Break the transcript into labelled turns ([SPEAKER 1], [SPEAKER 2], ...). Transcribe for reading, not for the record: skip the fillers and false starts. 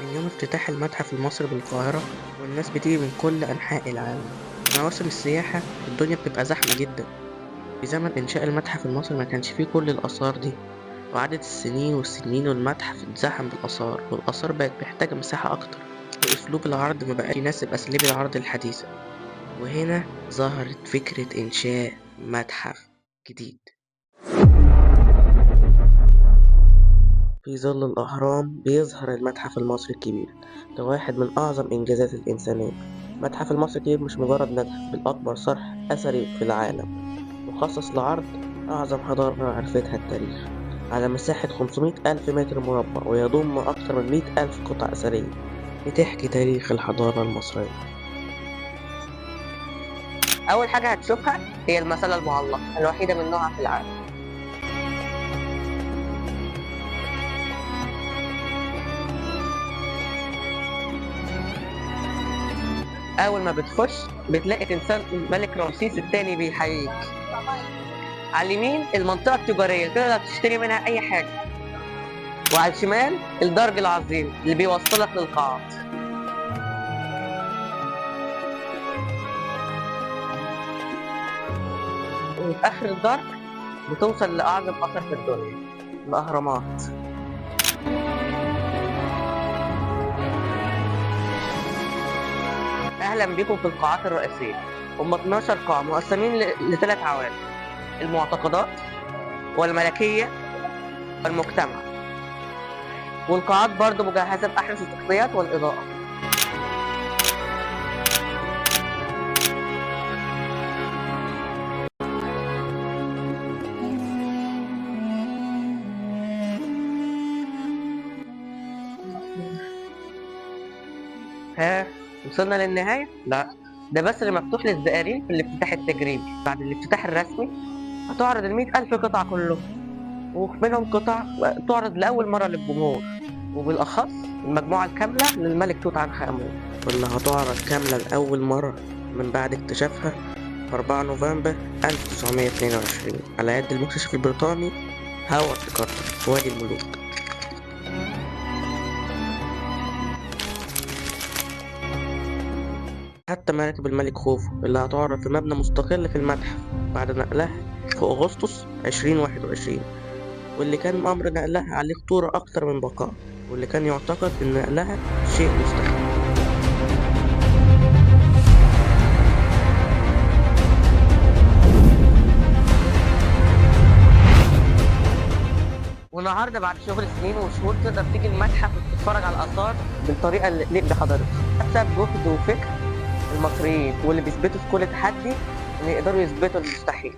[SPEAKER 1] من يوم افتتاح المتحف المصري بالقاهرة والناس بتيجي من كل أنحاء العالم. في مواسم السياحة الدنيا بتبقى زحمة جدا. في زمن إنشاء المتحف المصري ما كانش فيه كل الآثار دي، وعدت السنين والسنين والمتحف اتزحم بالآثار، والآثار بقت محتاجة مساحة أكتر، وأسلوب العرض ما بقاش يناسب أساليب العرض الحديثة. وهنا ظهرت فكرة إنشاء متحف جديد في ظل الأهرام. بيظهر المتحف المصري الكبير، ده واحد من أعظم إنجازات الإنسانية. المتحف المصري الكبير مش مجرد متحف، بل أكبر صرح أثري في العالم، مخصص لعرض أعظم حضارة عرفتها التاريخ، على مساحة 500 ألف متر مربع، ويضم أكثر من 100 ألف قطعة أثرية بتحكي تاريخ الحضارة المصرية.
[SPEAKER 2] أول حاجة هتشوفها هي المسألة المعلقة الوحيدة من نوعها في العالم. أول ما بتخش بتلاقي تمثال الملك رمسيس الثاني بيحييك. على اليمين المنطقة التجارية اللي تقدر تشتري منها أي حاجة، وعلى الشمال الدرج العظيم اللي بيوصلك للقاعات. وفي آخر الدرج بتوصل لأعظم أثر في الدنيا، الأهرامات. أهلا بكم في القاعات الرئيسية. هم 12 قاعة مقسمين لثلاث عوامل: المعتقدات والملكية والمجتمع. والقاعات برضو مجهزة بأحدث التقنيات والإضاءة. ها، وصلنا للنهاية؟ لا، ده بس اللي مفتوح للزائرين في الافتتاح التجريبي. بعد الافتتاح الرسمي هتعرض ال100,000 قطعة كلهم، ومنهم قطع تعرض لأول مرة للجمهور، وبالأخص المجموعة الكاملة للملك توت عنخ آمون،
[SPEAKER 1] واللي هتعرض كاملة لأول مرة من بعد اكتشافها في 4 نوفمبر 1922 على يد المكتشف البريطاني هاورد كارتر في وادي الملوك. حتى مراكب الملك خوفو اللي هتعرض في مبنى مستقل في المتحف بعد نقلها في أغسطس 2021، واللي كان أمر نقلها عليه خطورة أكتر من بقاء، واللي كان يعتقد إن نقلها شيء مستحيل.
[SPEAKER 2] والنهارده بعد شغل سنين وشهور تقدر تيجي المتحف وتتفرج على الآثار بالطريقة اللي تليق بحضرتك، بسبب جهد وفكر المصريين، واللي بيثبتوا في كل تحدي إن يقدروا يثبتوا المستحيل.